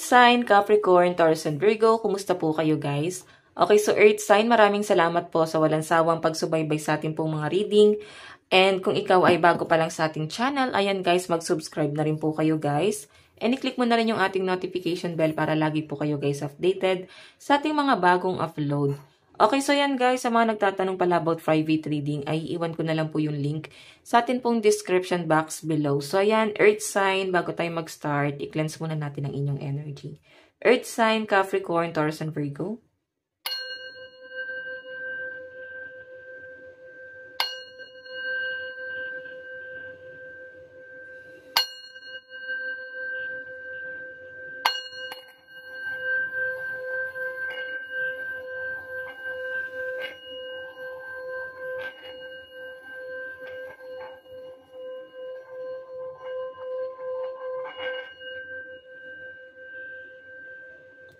sign, Capricorn, Taurus, and Virgo, kumusta po kayo guys? Okay, so Earth sign, maraming salamat po sa walang sawang pagsubaybay sa ating pong mga reading. And kung ikaw ay bago pa lang sa ating channel, ayan guys, mag-subscribe na rin po kayo guys. And i-click mo na rin yung ating notification bell para lagi po kayo guys updated sa ating mga bagong upload. Okay, so yan guys, sa mga nagtatanong pala about private reading, ay iwan ko na lang po yung link sa atin pong description box below. So ayan, Earth sign, bago tayo mag-start, i-cleanse muna natin ang inyong energy. Earth sign, Capricorn, Taurus, and Virgo.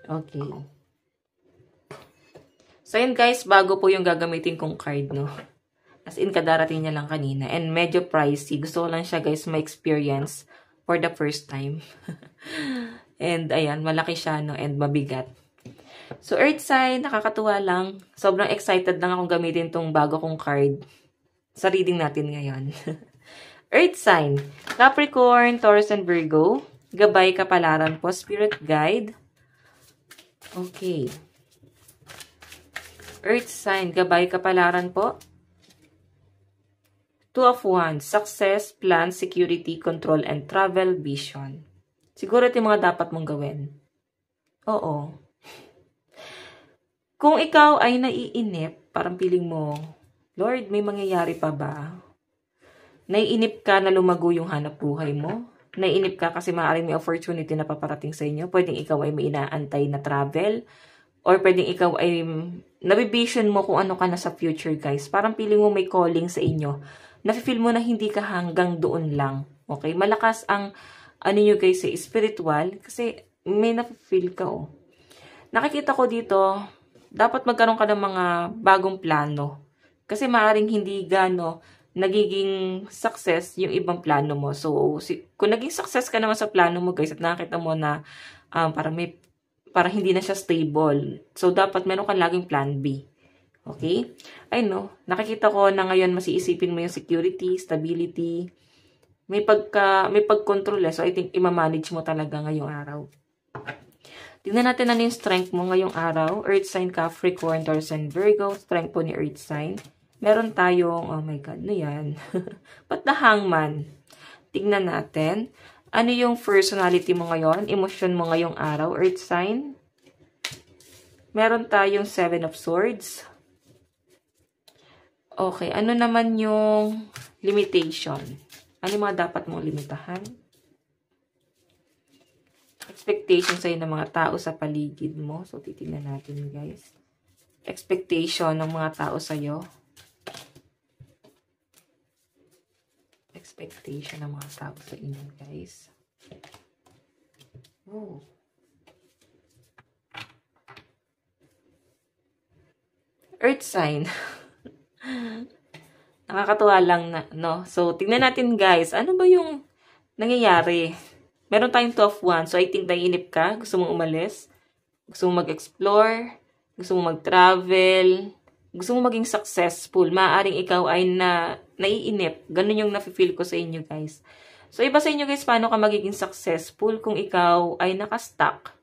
Okay. So, yun guys, bago po yung gagamitin kong card, no? As in, kadarating niya lang kanina. And medyo pricey. Gusto ko lang siya guys, ma-experience for the first time. And ayan, malaki siya, no? And mabigat. So, Earth sign, nakakatuwa lang. Sobrang excited lang akong gamitin tong bago kong card sa reading natin ngayon. Earth sign, Capricorn, Taurus, and Virgo. Gabay, kapalaran po, spirit guide. Okay. Earth sign, gabay, kapalaran po. Two of Wands, success, plan, security, control, and travel, vision. Siguro ito yung mga dapat mong gawin. Oo. Kung ikaw ay naiinip, parang feeling mo, Lord, may mangyayari pa ba? Naiinip ka na lumago yung hanap buhay mo? Naiinip ka kasi maaaring may opportunity na paparating sa inyo. Pwedeng ikaw ay may inaantay na travel. Or pwedeng ikaw ay nabivision mo kung ano ka na sa future, guys. Parang feeling mo may calling sa inyo. Nafe-feel mo na hindi ka hanggang doon lang. Okay? Malakas ang, ano nyo guys, spiritual. Kasi may nafe-feel ka, oh. Nakikita ko dito, dapat magkaroon ka ng mga bagong plano. Kasi maaaring hindi nagiging success yung ibang plano mo. So, kung naging success ka naman sa plano mo, guys, at nakita mo na para hindi na siya stable. So, dapat meron kang laging plan B. Okay? I know. Nakikita ko na ngayon masiisipin mo yung security, stability. May pag-control. So, I think imamanage mo talaga ngayong araw. Tingnan natin ano yung strength mo ngayong araw. Earth sign, Capricorn, Taurus, and Virgo. Strength po ni Earth sign. Meron tayong, oh my God, ano yan? But the Hangman. Tignan natin. Ano yung personality mo ngayon? Emotion mo ngayong araw, Earth sign? Meron tayong Seven of Swords. Okay, ano naman yung limitation? Ano yung mga dapat mong limitahan? Expectation sa'yo ng mga tao sa paligid mo. So, titignan natin, guys. Expectation ng mga tao sa'yo. Expectation ng mga tao sa inyo, guys. Oh. Earth sign. Nakakatuwa lang na, no? So, tingnan natin, guys. Ano ba yung nangyayari? Meron tayong Two of Wands. So, I think naiinip ka. Gusto mong umalis. Gusto mong mag-explore. Gusto mong mag-travel. Gusto mong maging successful. Maaaring ikaw ay naiinip. Ganun yung nafe-feel ko sa inyo, guys. So, iba sa inyo, guys, paano ka magiging successful kung ikaw ay nakastuck.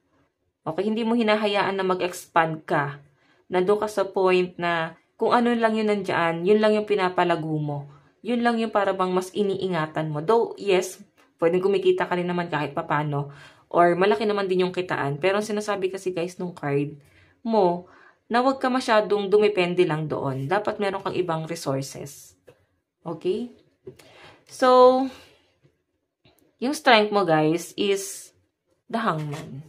Okay, hindi mo hinahayaan na mag-expand ka. Nandun ka sa point na kung ano lang yun nandyan, yun lang yung pinapalago mo. Yun lang yung para bang mas iniingatan mo. Though, yes, pwedeng kumikita ka rin naman kahit papano. Or malaki naman din yung kitaan. Pero ang sinasabi kasi, guys, nung card mo, na huwag ka masyadong dumepende lang doon. Dapat meron kang ibang resources. Okay? So, yung strength mo, guys, is the Hangman.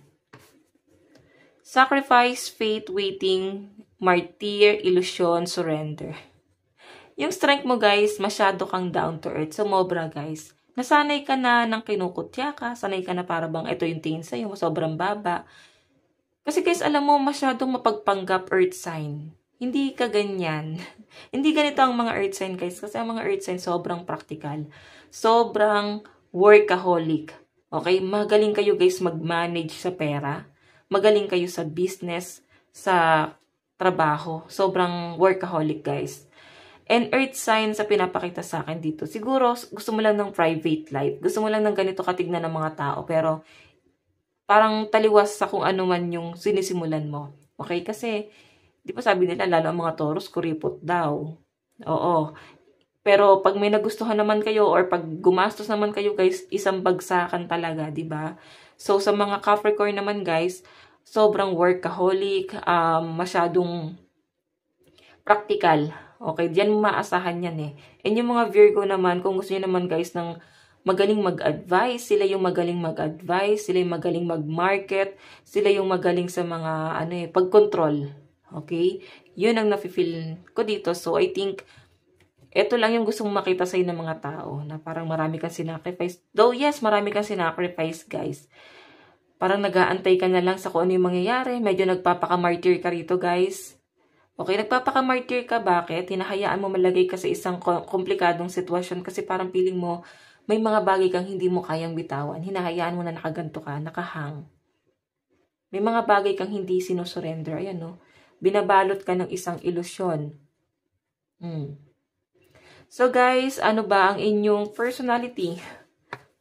Sacrifice, faith, waiting, martyr, illusion, surrender. Yung strength mo, guys, masyado kang down to earth. Sumobra, guys. Nasanay ka na ng kinukutya ka. Sanay ka na para bang ito yung tingin sa'yo. Sobrang baba. Kasi guys, alam mo, masyadong mapagpanggap earth sign. Hindi ka ganyan. Hindi ganito ang mga earth sign, guys. Kasi ang mga earth sign sobrang practical. Sobrang workaholic. Okay? Magaling kayo guys mag-manage sa pera. Magaling kayo sa business, sa trabaho. Sobrang workaholic guys. And earth sign sa pinapakita sa akin dito. Siguro gusto mo lang ng private life. Gusto mo lang ng ganito katignan ng mga tao. Pero parang taliwas sa kung ano man yung sinisimulan mo. Okay? Kasi di ba sabi nila lalo ang mga Taurus kuripot daw. Oo. Pero pag may nagustuhan naman kayo or pag gumastos naman kayo guys, isang bagsakan talaga, di ba? So sa mga Capricorn naman guys, sobrang workaholic, masyadong practical. Okay, diyan mo maasahan yan eh. And yung mga Virgo naman, kung gusto niyo naman guys ng magaling mag-advise, sila yung magaling mag-advise, sila yung magaling mag-market, sila yung magaling sa mga pag-control. Okay? Yun ang nafe-feel ko dito. So I think ito lang yung gusto mong makita sa'yo ng mga tao na parang marami kang sinacrifice. Though yes, marami kang sinacrifice guys. Parang nag-aantay ka na lang sa kung ano yung mangyayari. Medyo nagpapaka-martyr ka rito guys. Okay, nagpapaka-martyr ka. Bakit? Hinahayaan mo malagay ka sa isang komplikadong sitwasyon kasi parang feeling mo may mga bagay kang hindi mo kayang bitawan. Hinahayaan mo na nakaganto ka, nakahang. May mga bagay kang hindi sinusurrender. Ayan no. Binabalot ka ng isang ilusyon. So guys, ano ba ang inyong personality?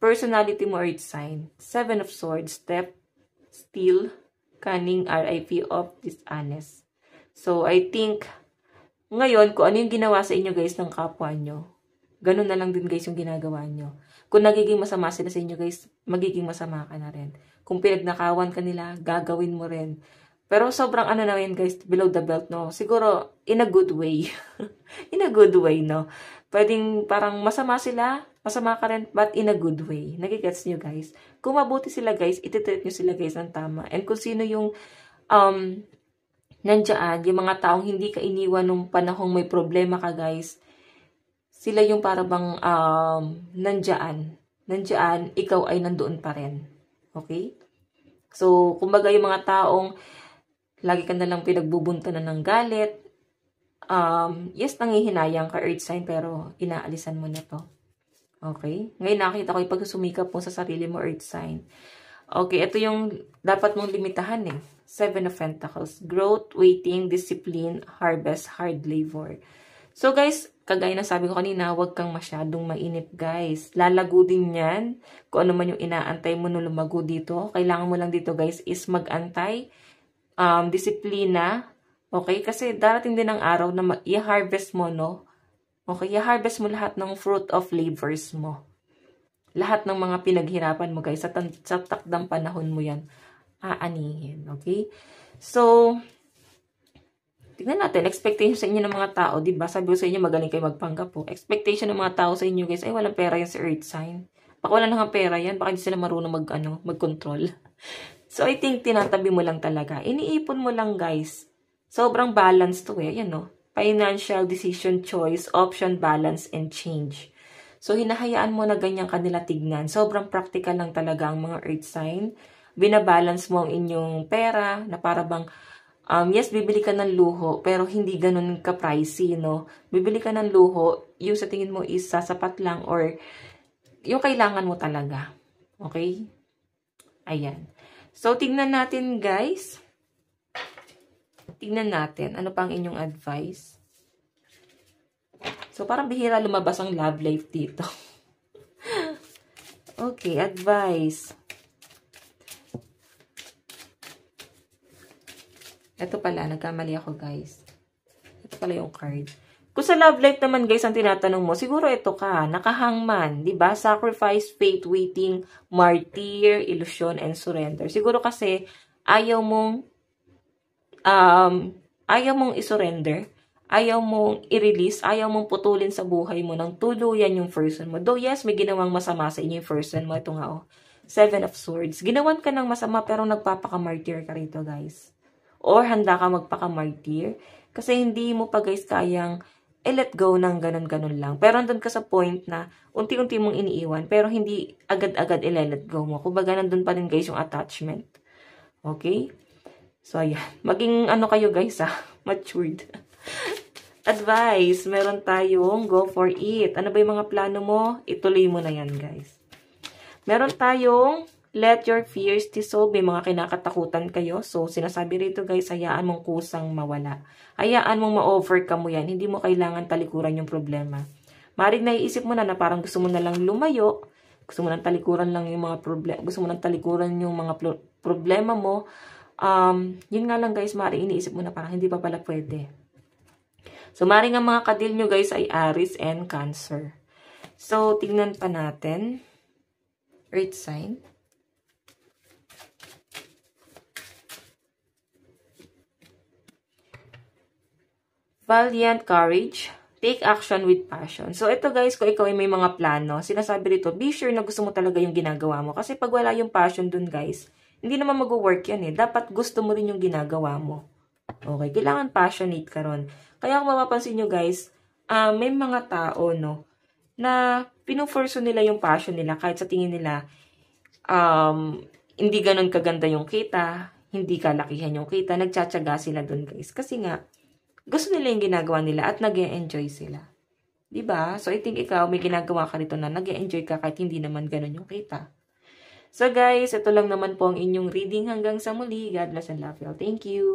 Personality mo earth sign. 7 of Swords, Step, Steel, Cunning, RIP of Dishonest. So, I think, ngayon, kung ano yung ginawa sa inyo guys ng kapwa nyo, ganun na lang din guys yung ginagawa nyo. Kung nagiging masama sila sa inyo guys, magiging masama ka na rin. Kung pinagnakawan ka nila, gagawin mo rin. Pero sobrang ano na yun guys, below the belt, no? Siguro, in a good way. In a good way, no? Pwedeng parang masama sila, masama ka rin, but in a good way. Nagigets nyo guys. Kung mabuti sila guys, ititreat nyo sila guys ng tama. And kung sino yung, nandiyan, yung mga taong hindi ka iniwan nung panahong may problema ka guys, sila yung parang nandiyan, ikaw ay nandoon pa rin. Okay? So, kumbaga yung mga taong lagi ka na lang pinagbubuntanan ng galit, yes, nangihinayang ka earth sign, pero inaalisan mo na to. Okay? Ngayon nakita ko yung pag sumikap mo sa sarili mo earth sign. Okay, ito yung dapat mong limitahan eh. 7 of Pentacles. Growth, waiting, discipline, harvest, hard labor. So guys, kagaya na sabi ko kanina, huwag kang masyadong mainip guys. Lalago din yan. Kung ano man yung inaantay mo nung lumago dito. Kailangan mo lang dito guys is mag-antay. Disiplina. Okay? Kasi darating din ang araw na i-harvest mo, no? Okay? I-harvest mo lahat ng fruit of labors mo. Lahat ng mga pinaghirapan mo guys. Sa takdang panahon mo yan. Aanihin. Okay? So, tignan natin. Expectation sa inyo ng mga tao. Diba? Sabi ko sa inyo, magaling kayo magpanggap po. Expectation ng mga tao sa inyo guys. Ay, walang pera yan sa earth sign. Baka wala nang pera yan. Baka hindi sila marunong mag-control. So, I think tinatabi mo lang talaga. Iniipon mo lang guys. Sobrang balanced to eh. Yan no? Financial, decision, choice, option, balance, and change. So, hinahayaan mo na ganyan kanila tignan. Sobrang practical lang talaga ang mga earth sign. Binabalance mo ang inyong pera na para bang, yes, bibili ka ng luho, pero hindi ganun ka-pricey, no? Bibili ka ng luho, yung sa tingin mo is sasapat lang or yung kailangan mo talaga. Okay? Ayan. So, tignan natin, guys. Tignan natin. Ano pa ang inyong advice? So, parang bihira lumabas ang love life dito. Okay, advice. Ito pala, nagkamali ako guys. Ito pala yung card. Kung sa love life naman guys, ang tinatanong mo, siguro ito ka, nakahangman, di ba? Sacrifice, faith, waiting, martyr, illusion, and surrender. Siguro kasi, ayaw mong isurrender, ayaw mong i-release, ayaw mong putulin sa buhay mo ng tuluyan yung person mo. Though yes, may ginawang masama sa inyo yung person mo. Ito nga oh, 7 of Swords. Ginawan ka ng masama pero nagpapaka-martyr ka rito guys. Or handa ka magpaka-martyr. Kasi hindi mo pa guys kayang let go ng ganun-ganun lang. Pero andun ka sa point na unti-unti mong iniiwan. Pero hindi agad-agad let go mo. Kumbaga nandun pa rin guys yung attachment. Okay? So ayan. Maging ano kayo guys matured. Advice. Meron tayong go for it. Ano ba yung mga plano mo? Ituloy mo na yan guys. Meron tayong let your fears dissolve. May mga kinakatakutan kayo. So, sinasabi rito guys, hayaan mong kusang mawala. Hayaan mong ma-overcome mo yan. Hindi mo kailangan talikuran yung problema. Maring naiisip mo na parang gusto mo na lang lumayo. Gusto mo nang talikuran lang yung mga problema. Gusto mo nang talikuran yung mga problema mo. Yun nga lang guys, maring iniisip mo na parang hindi pa pala pwede. So, maring ang mga kadil nyo guys ay Aries and Cancer. So, tignan pa natin. Earth sign. Valiant courage. Take action with passion. So, ito guys, kung ikaw ay may mga plano, sinasabi rito, be sure na gusto mo talaga yung ginagawa mo. Kasi pag wala yung passion dun guys, hindi naman mag-work yan eh. Dapat gusto mo rin yung ginagawa mo. Okay, kailangan passionate ka ron. Kaya kung mapapansin nyo guys, may mga tao, no, na pinuforso nila yung passion nila kahit sa tingin nila, hindi ganun kaganda yung kita, hindi kalakihan yung kita, nagtsatsaga sila dun guys. Kasi nga, gusto nila yung ginagawa nila at nag-e-enjoy sila. Diba? So, I think ikaw, may ginagawa ka rito na nag-e-enjoy ka kahit hindi naman ganun yung kita. So, guys, ito lang naman po ang inyong reading hanggang sa muli. God bless and love you all. Thank you.